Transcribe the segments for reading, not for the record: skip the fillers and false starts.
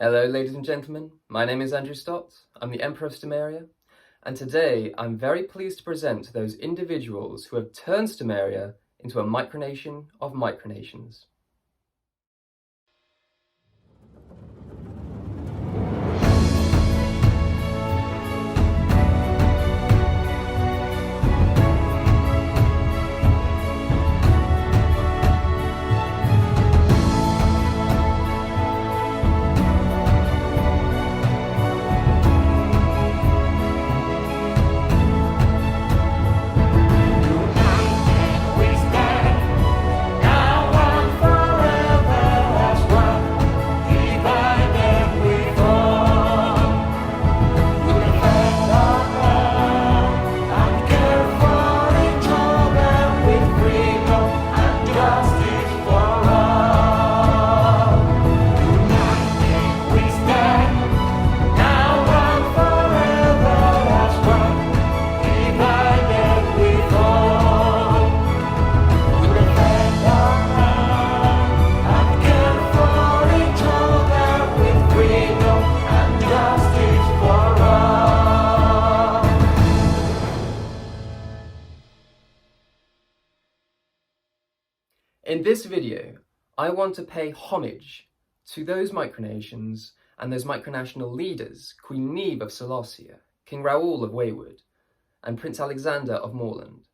Hello, ladies and gentlemen. My name is Andrew Stott. I'm the Emperor of Stomaria, and today I'm very pleased to present those individuals who have turned Stomaria into a micronation of micronations. In this video, I want to pay homage to those micronations and those micronational leaders, Queen Niamh of Molossia, King Raoul of Wayward, and Prince Alexander of Moreland,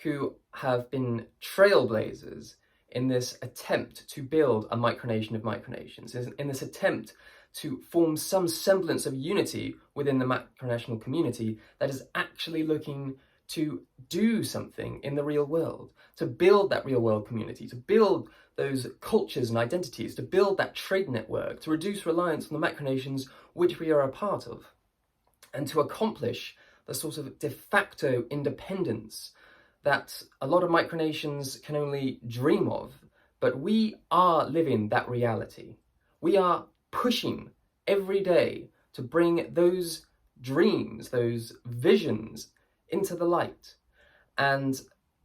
who have been trailblazers in this attempt to build a micronation of micronations, in this attempt to form some semblance of unity within the micronational community that is actually looking to do something in the real world, to build that real world community, to build those cultures and identities, to build that trade network, to reduce reliance on the micronations which we are a part of, and to accomplish the sort of de facto independence that a lot of micronations can only dream of. But we are living that reality. We are pushing every day to bring those dreams, those visions into the light. And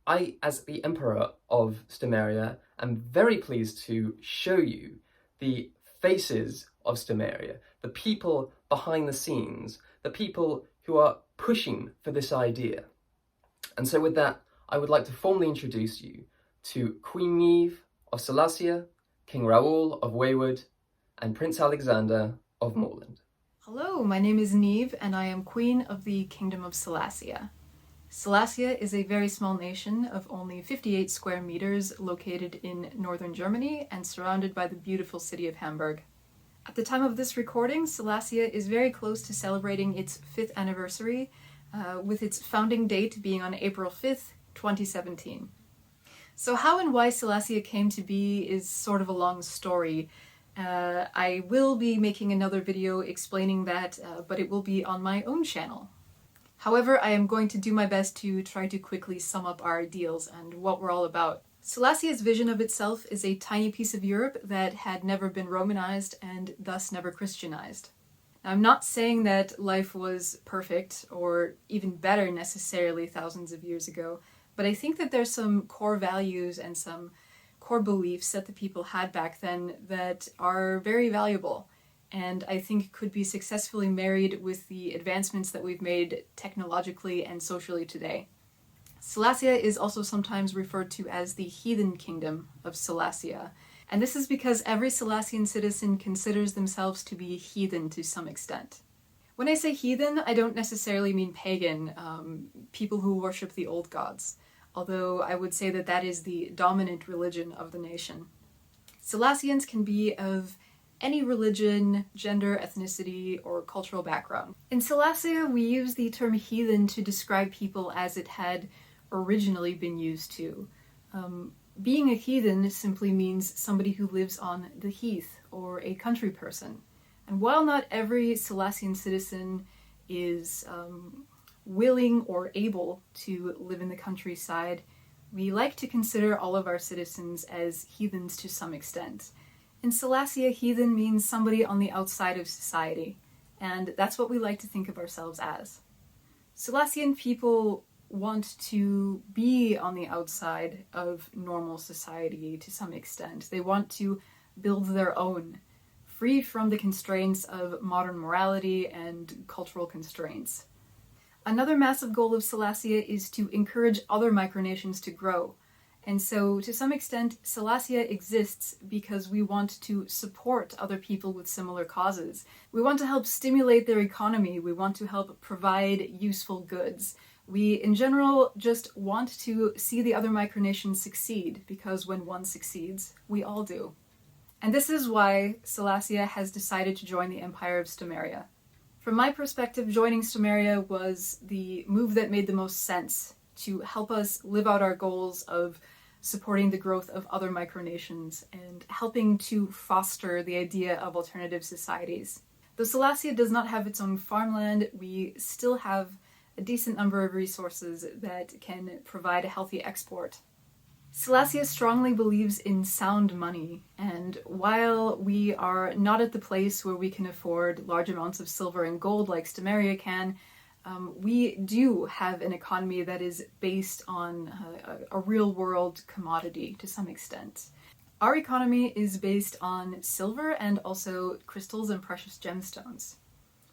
I, as the Emperor of Stomaria, am very pleased to show you the faces of Stomaria, the people behind the scenes, the people who are pushing for this idea. And so with that, I would like to formally introduce you to Queen Niamh of Molossia, King Raoul of Wayward, and Prince Alexander of Moreland. Hello, my name is Niamh and I am Queen of the Kingdom of Molossia. Molossia is a very small nation of only 58 square meters located in northern Germany and surrounded by the beautiful city of Hamburg. At the time of this recording, Molossia is very close to celebrating its 5th anniversary, with its founding date being on April 5th, 2017. So how and why Molossia came to be is sort of a long story. I will be making another video explaining that, but it will be on my own channel. However, I am going to do my best to try to quickly sum up our ideals and what we're all about. Molossia's vision of itself is a tiny piece of Europe that had never been Romanized and thus never Christianized. Now, I'm not saying that life was perfect or even better necessarily thousands of years ago, but I think that there's some core values and some core beliefs that the people had back then that are very valuable, and I think could be successfully married with the advancements that we've made technologically and socially today. Molossia is also sometimes referred to as the heathen kingdom of Molossia, and this is because every Molossian citizen considers themselves to be heathen to some extent. When I say heathen, I don't necessarily mean pagan, people who worship the old gods, although I would say that that is the dominant religion of the nation. Molossians can be of any religion, gender, ethnicity, or cultural background. In Molossia, we use the term heathen to describe people as it had originally been used to. Being a heathen simply means somebody who lives on the heath, or a country person. And while not every Molossian citizen is willing or able to live in the countryside, we like to consider all of our citizens as heathens to some extent. In Molossia, heathen means somebody on the outside of society, and that's what we like to think of ourselves as. Molossian people want to be on the outside of normal society to some extent. They want to build their own free from the constraints of modern morality and cultural constraints. Another massive goal of Silesia is to encourage other micronations to grow. And so, to some extent, Silesia exists because we want to support other people with similar causes. We want to help stimulate their economy. We want to help provide useful goods. We, in general, just want to see the other micronations succeed, because when one succeeds, we all do. And this is why Silesia has decided to join the Empire of Stomaria. From my perspective, joining Stomaria was the move that made the most sense to help us live out our goals of supporting the growth of other micronations and helping to foster the idea of alternative societies. Though Silesia does not have its own farmland, we still have a decent number of resources that can provide a healthy export. Silesia strongly believes in sound money, and while we are not at the place where we can afford large amounts of silver and gold like Stomaria can, we do have an economy that is based on a real-world commodity to some extent. Our economy is based on silver and also crystals and precious gemstones.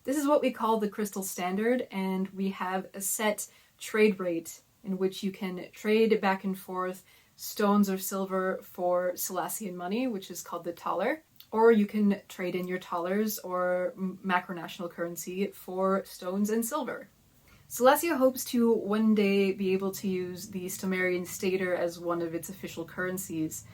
This is what we call the crystal standard, and we have a set trade rate in which you can trade back and forth stones or silver for Silesian money, which is called the thaler. Or you can trade in your thalers or macronational currency for stones and silver. Silesia hopes to one day be able to use the Stomarian stater as one of its official currencies,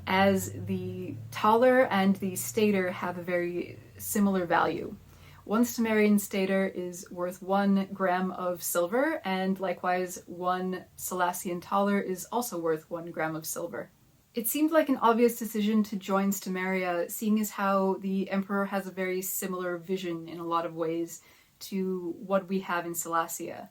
as the thaler and the stater have a very similar value. One Stomarian stater is worth 1 gram of silver, and likewise 1 Silesian thaler is also worth 1 gram of silver. It seemed like an obvious decision to join Stomaria, seeing as how the Emperor has a very similar vision in a lot of ways to what we have in Silesia.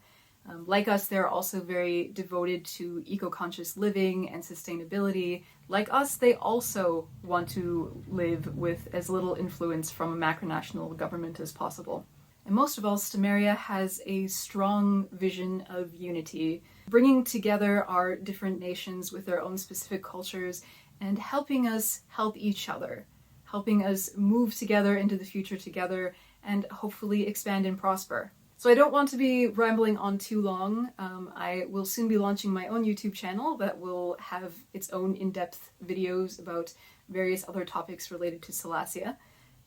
Like us, they're also very devoted to eco-conscious living and sustainability. Like us, they also want to live with as little influence from a macronational government as possible. And most of all, Stomaria has a strong vision of unity, bringing together our different nations with their own specific cultures and helping us help each other, helping us move together into the future together and hopefully expand and prosper. So I don't want to be rambling on too long. I will soon be launching my own YouTube channel that will have its own in-depth videos about various other topics related to Silesia.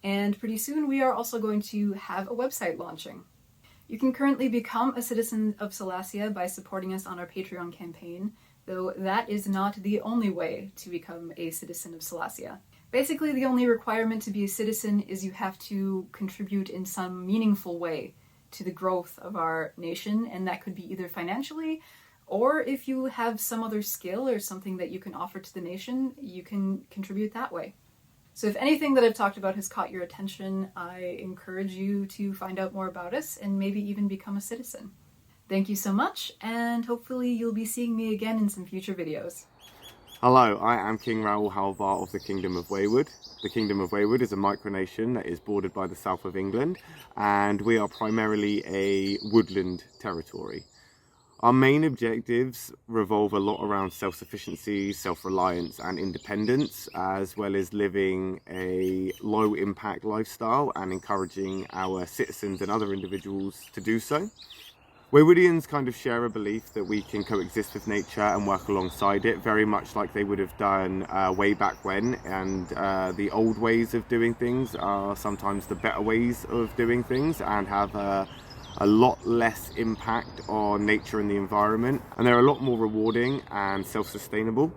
And pretty soon we are also going to have a website launching. You can currently become a citizen of Silesia by supporting us on our Patreon campaign, though that is not the only way to become a citizen of Silesia. Basically, the only requirement to be a citizen is you have to contribute in some meaningful way to the growth of our nation, and that could be either financially, or if you have some other skill or something that you can offer to the nation, you can contribute that way. So if anything that I've talked about has caught your attention, I encourage you to find out more about us and maybe even become a citizen. Thank you so much, and hopefully you'll be seeing me again in some future videos. Hello, I am King Raoul Halvar of the Kingdom of Wayward. The Kingdom of Wayward is a micronation that is bordered by the south of England, and we are primarily a woodland territory. Our main objectives revolve a lot around self-sufficiency, self-reliance and independence, as well as living a low-impact lifestyle and encouraging our citizens and other individuals to do so. Waywardians kind of share a belief that we can coexist with nature and work alongside it, very much like they would have done way back when, and the old ways of doing things are sometimes the better ways of doing things and have a lot less impact on nature and the environment, and they're a lot more rewarding and self-sustainable.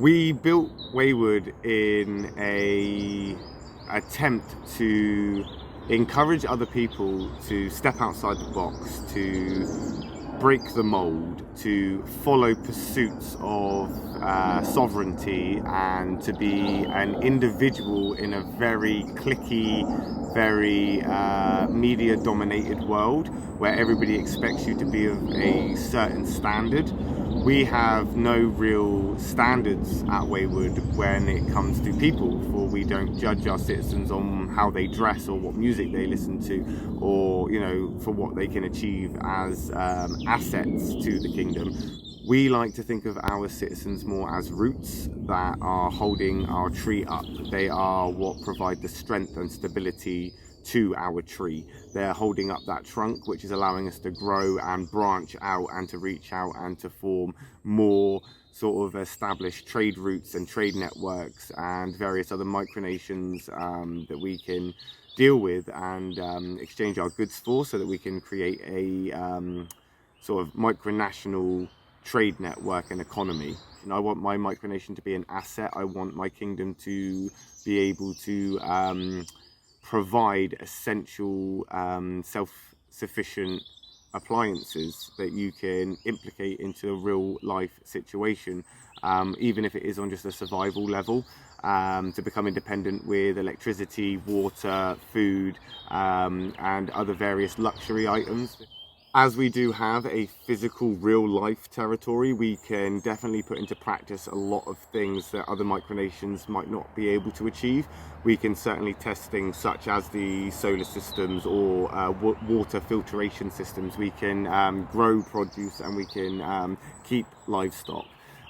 We built Wayward in an attempt to encourage other people to step outside the box, to break the mold, to follow pursuits of sovereignty, and to be an individual in a very cliquey, very media-dominated world where everybody expects you to be of a certain standard. We have no real standards at Wayward when it comes to people, for we don't judge our citizens on how they dress or what music they listen to, or, you know, for what they can achieve as assets to the kingdom. We like to think of our citizens more as roots that are holding our tree up. They are what provide the strength and stability to our tree. They're holding up that trunk, which is allowing us to grow and branch out and to reach out and to form more sort of established trade routes and trade networks and various other micronations that we can deal with and exchange our goods for, so that we can create a sort of micronational trade network and economy. And I want my micronation to be an asset. I want my kingdom to be able to provide essential self-sufficient appliances that you can implicate into a real life situation, even if it is on just a survival level, to become independent with electricity, water, food, and other various luxury items. As we do have a physical real life territory, we can definitely put into practice a lot of things that other micronations might not be able to achieve. We can certainly test things such as the solar systems or water filtration systems. We can grow produce and we can keep livestock.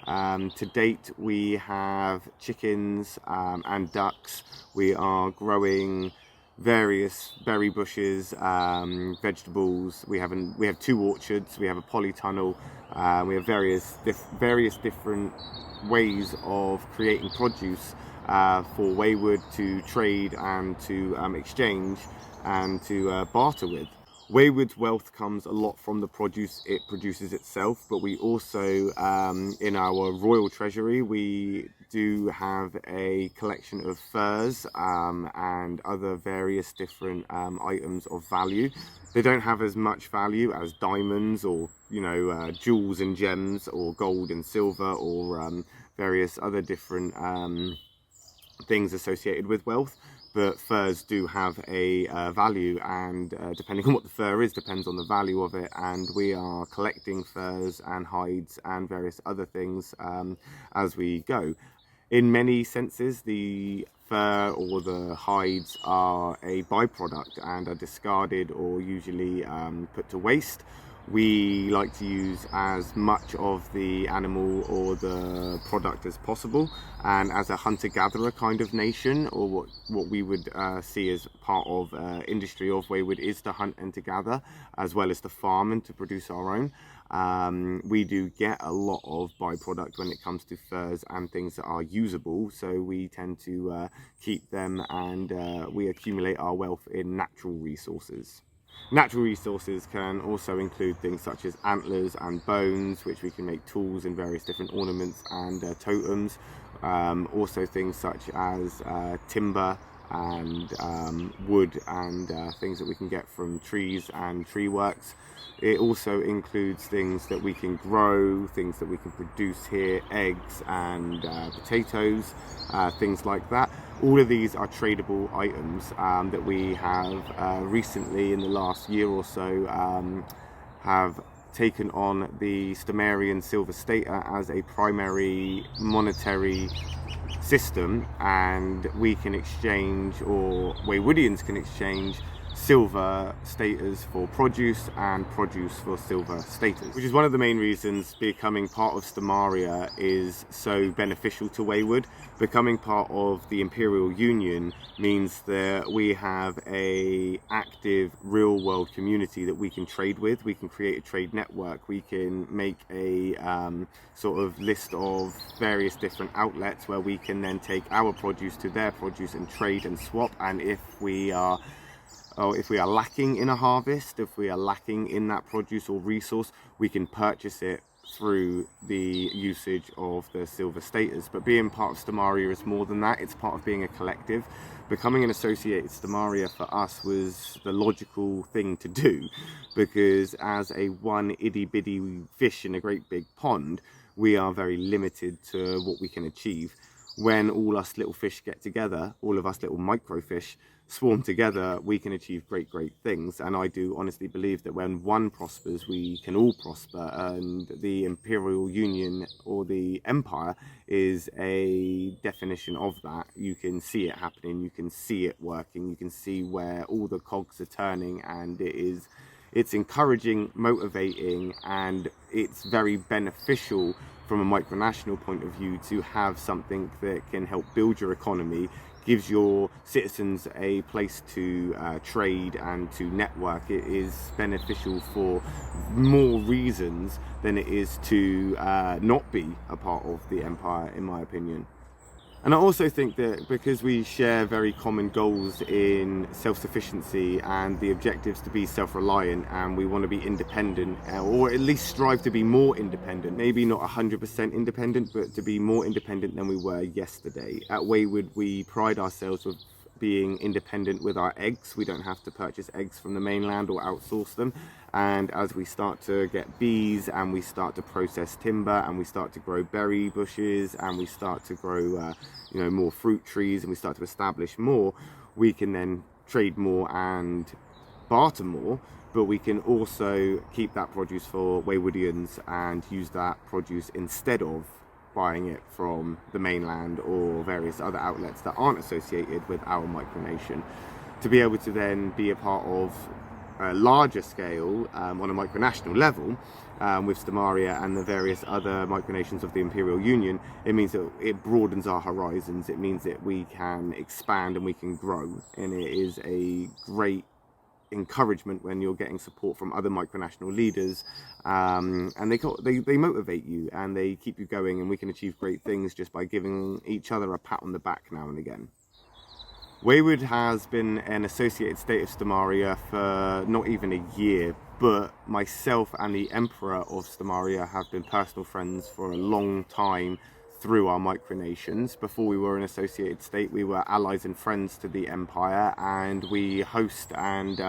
To date, we have chickens and ducks. We are growing various berry bushes, vegetables. We have 2 orchards. We have a polytunnel. We have various different ways of creating produce for Wayward to trade and to exchange and to barter with. Wayward's wealth comes a lot from the produce it produces itself, but we also, in our royal treasury, we do have a collection of furs and other various different items of value. They don't have as much value as diamonds or, jewels and gems or gold and silver or various other different things associated with wealth. But furs do have a value, and depending on what the fur is depends on the value of it, and we are collecting furs and hides and various other things as we go. In many senses, the fur or the hides are a byproduct and are discarded or usually put to waste. We like to use as much of the animal or the product as possible, and as a hunter-gatherer kind of nation, or what we would see as part of industry of Wayward, is to hunt and to gather, as well as to farm and to produce our own. We do get a lot of byproduct when it comes to furs and things that are usable, so we tend to keep them, and we accumulate our wealth in natural resources. Natural resources can also include things such as antlers and bones, which we can make tools and various different ornaments and totems. Also things such as timber and wood and things that we can get from trees and tree works. It also includes things that we can grow, things that we can produce here, eggs and potatoes, things like that. All of these are tradable items that we have recently, in the last year or so, have taken on the Stomarian silver stater as a primary monetary system, and we can exchange, or Waywoodians can exchange, silver staters for produce and produce for silver staters, which is one of the main reasons becoming part of Stomaria is so beneficial to Wayward. Becoming part of the Imperial Union means that we have a active real world community that we can trade with. We can create a trade network. We can make a sort of list of various different outlets where we can then take our produce to their produce and trade and swap. And if we are lacking in a harvest, if we are lacking in that produce or resource, we can purchase it through the usage of the silver staters. But being part of Stomaria is more than that. It's part of being a collective. Becoming an associated Stomaria for us was the logical thing to do, because as a one itty-bitty fish in a great big pond, we are very limited to what we can achieve. When all us little fish get together, all of us little microfish swarm together, we can achieve great things. And I do honestly believe that when one prospers, we can all prosper, and the Imperial Union or the Empire is a definition of that. You can see it happening, you can see it working, you can see where all the cogs are turning, and it It's encouraging, motivating, and it's very beneficial from a micronational point of view to have something that can help build your economy, gives your citizens a place to trade and to network. It is beneficial for more reasons than it is to not be a part of the empire, in my opinion. And I also think that because we share very common goals in self-sufficiency and the objectives to be self-reliant, and we want to be independent, or at least strive to be more independent, maybe not 100% independent, but to be more independent than we were yesterday. At Wayward, we pride ourselves with being independent with our eggs. We don't have to purchase eggs from the mainland or outsource them. And as we start to get bees, and we start to process timber, and we start to grow berry bushes, and we start to grow more fruit trees, and we start to establish more, we can then trade more and barter more, but we can also keep that produce for Waywardians and use that produce instead of buying it from the mainland or various other outlets that aren't associated with our micronation, to be able to then be a part of a larger scale on a micronational level with Stomaria and the various other micronations of the Imperial Union. It means that it broadens our horizons. It means that we can expand and we can grow, and it is a great encouragement when you're getting support from other micronational leaders, and they motivate you and they keep you going, and we can achieve great things just by giving each other a pat on the back now and again. Wayward has been an associated state of Stomaria for not even a year, but myself and the Emperor of Stomaria have been personal friends for a long time through our micronations. Before we were an associated state, we were allies and friends to the Empire, and we host and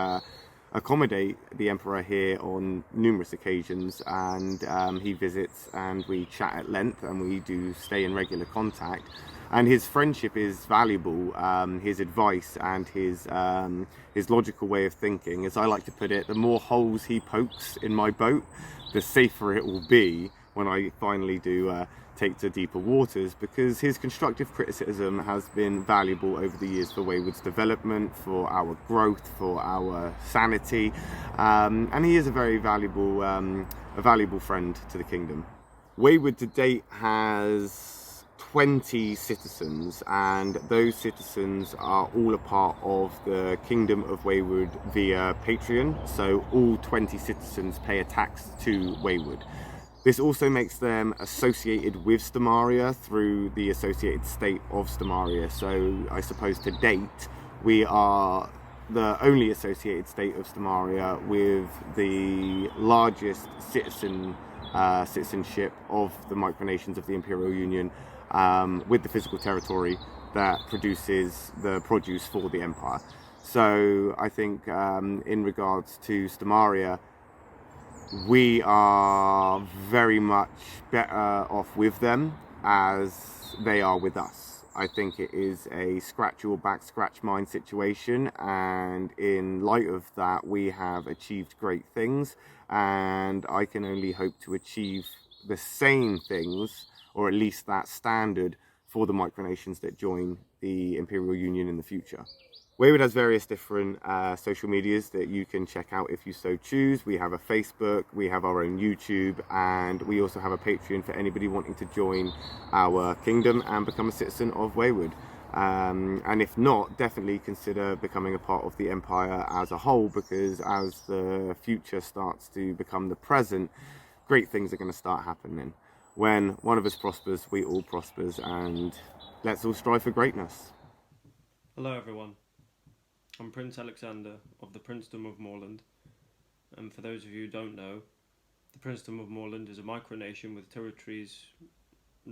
accommodate the Emperor here on numerous occasions, and he visits and we chat at length, and we do stay in regular contact. And his friendship is valuable. His advice and his logical way of thinking, as I like to put it, the more holes he pokes in my boat, the safer it will be when I finally do take to deeper waters, because his constructive criticism has been valuable over the years for Wayward's development, for our growth, for our sanity, and he is a very valuable friend to the kingdom. Wayward to date has 20 citizens, and those citizens are all a part of the Kingdom of Wayward via Patreon, so all 20 citizens pay a tax to Wayward. This also makes them associated with Stomaria through the associated state of Stomaria, so I suppose to date we are the only associated state of Stomaria with the largest citizenship of the micronations of the Imperial Union, with the physical territory that produces the produce for the Empire. So I think in regards to Stomaria, we are very much better off with them as they are with us. I think it is a scratch your back, scratch mine situation, and in light of that we have achieved great things, and I can only hope to achieve the same things, or at least that standard, for the micronations that join the Imperial Union in the future. Wayward has various different social medias that you can check out if you so choose. We have a Facebook, we have our own YouTube, and we also have a Patreon for anybody wanting to join our kingdom and become a citizen of Wayward. And if not, definitely consider becoming a part of the Empire as a whole, because as the future starts to become the present, great things are going to start happening. When one of us prospers, we all prospers, and let's all strive for greatness. Hello everyone, I'm Prince Alexander of the Princedom of Moreland, and for those of you who don't know, the Princedom of Moreland is a micronation with territories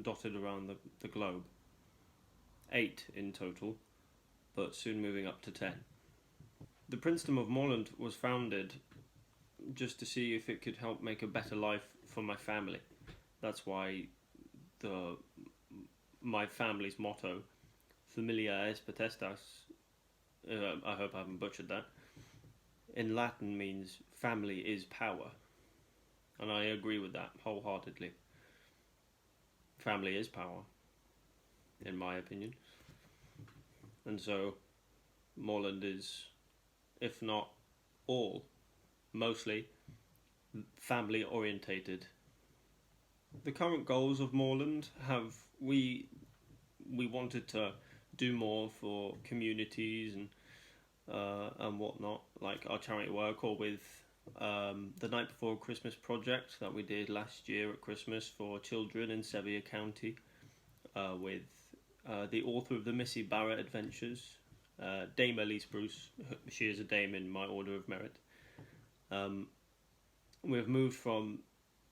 dotted around the globe. 8 in total, but soon moving up to 10. The Princedom of Moreland was founded just to see if it could help make a better life for my family. That's why my family's motto, Familia est potestas, I hope I haven't butchered that, in Latin means family is power. And I agree with that wholeheartedly. Family is power, in my opinion. And so, Moreland is, if not all, mostly family orientated. The current goals of Moreland we wanted to do more for communities and whatnot, like our charity work, or with the Night Before Christmas project that we did last year at Christmas for children in Sevier County, with the author of the Missy Barrett Adventures, Dame Elise Bruce. She is a dame in my order of merit. We've moved from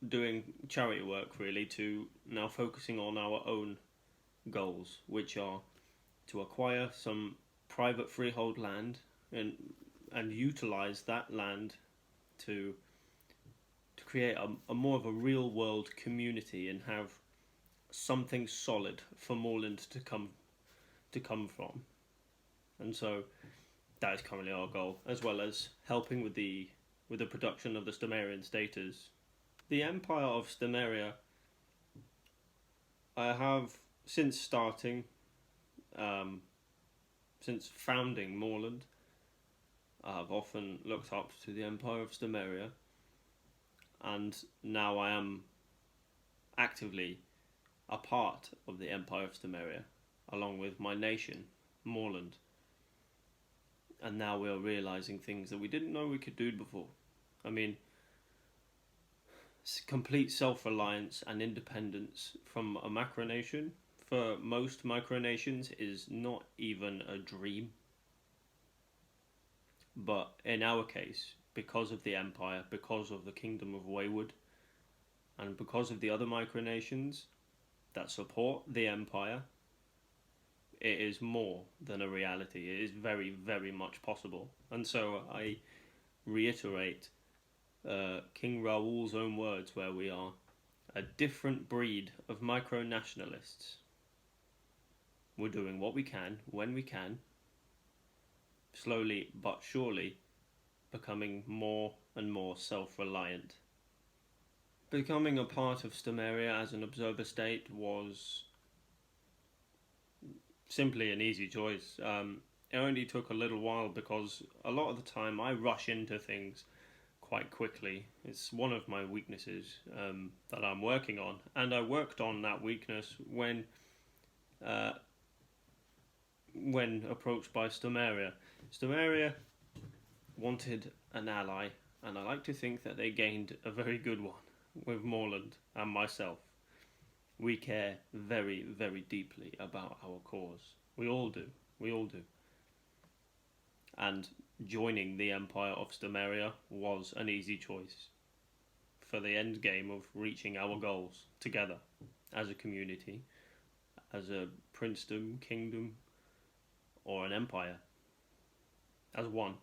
doing charity work really to now focusing on our own goals, which are to acquire some private freehold land and utilize that land to create a more of a real world community and have something solid for Moreland to come from. And so that is currently our goal, as well as helping with the production of the Stomarian status. The Empire of Stomaria, I have since founding Moreland, I've often looked up to the Empire of Stomaria, and now I am actively a part of the Empire of Stomaria, along with my nation, Moreland. And now we are realising things that we didn't know we could do before. I mean, complete self-reliance and independence from a macronation for most micronations is not even a dream. But in our case, because of the Empire, because of the Kingdom of Wayward, and because of the other micronations that support the Empire, it is more than a reality. It is very, very much possible. And so I reiterate King Raoul's own words, where we are a different breed of micronationalists. We're doing what we can, when we can, slowly but surely becoming more and more self-reliant. Becoming a part of Stomaria as an observer state was simply an easy choice. It only took a little while because a lot of the time I rush into things quite quickly. It's one of my weaknesses that I'm working on, and I worked on that weakness when approached by Stomaria. Stomaria wanted an ally, and I like to think that they gained a very good one with Moreland and myself. We care very, very deeply about our cause. We all do. And joining the Empire of Stomaria was an easy choice for the end game of reaching our goals together as a community, as a princedom, kingdom, or an empire, as one.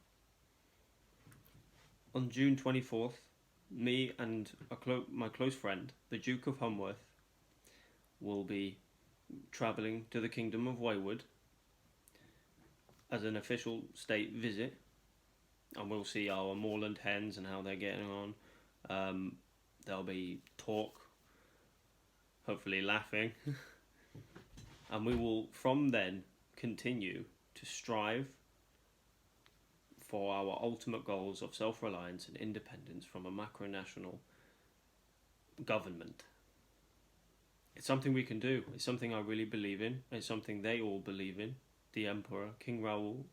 On June 24th, me and my close friend, the Duke of Humworth, will be travelling to the Kingdom of Wayward as an official state visit, and we'll see our moorland hens and how they're getting on. There'll be talk, hopefully laughing, and we will from then continue to strive for our ultimate goals of self-reliance and independence from a macronational government. It's something we can do. It's something I really believe in. It's something they all believe in. The Emperor, King Raoul,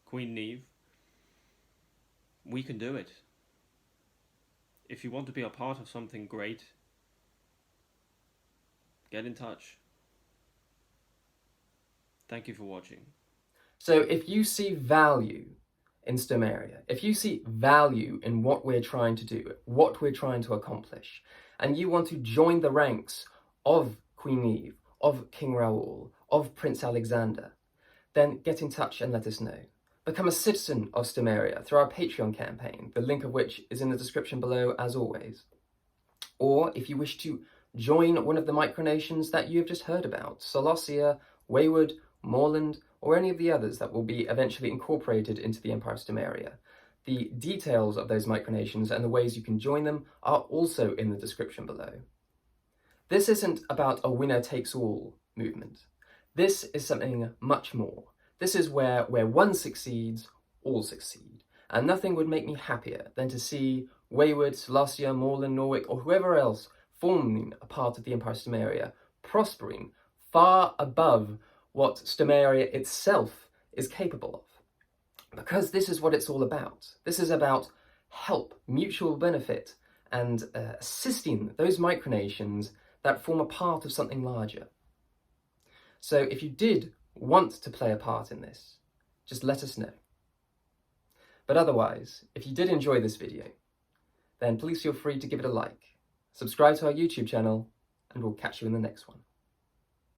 Queen Neve. We can do it. If you want to be a part of something great, get in touch. Thank you for watching. So if you see value in Stomaria, if you see value in what we're trying to do, what we're trying to accomplish, and you want to join the ranks of Queen Eve, of King Raoul, of Prince Alexander, then get in touch and let us know. Become a citizen of Stomaria through our Patreon campaign, the link of which is in the description below as always. Or if you wish to join one of the micronations that you've just heard about, Molossia, Wayward, Moreland, or any of the others that will be eventually incorporated into the Empire of Stomaria. The details of those micronations and the ways you can join them are also in the description below. This isn't about a winner-takes-all movement. This is something much more. This is where one succeeds, all succeed. and nothing would make me happier than to see Wayward, Molossia, Morland, Norwick, or whoever else forming a part of the Empire of Stomaria, prospering far above what Stomaria itself is capable of. Because this is what it's all about. This is about help, mutual benefit, and assisting those micronations that form a part of something larger. So if you did want to play a part in this, just let us know. But otherwise, if you did enjoy this video, then please feel free to give it a like, subscribe to our YouTube channel, and we'll catch you in the next one.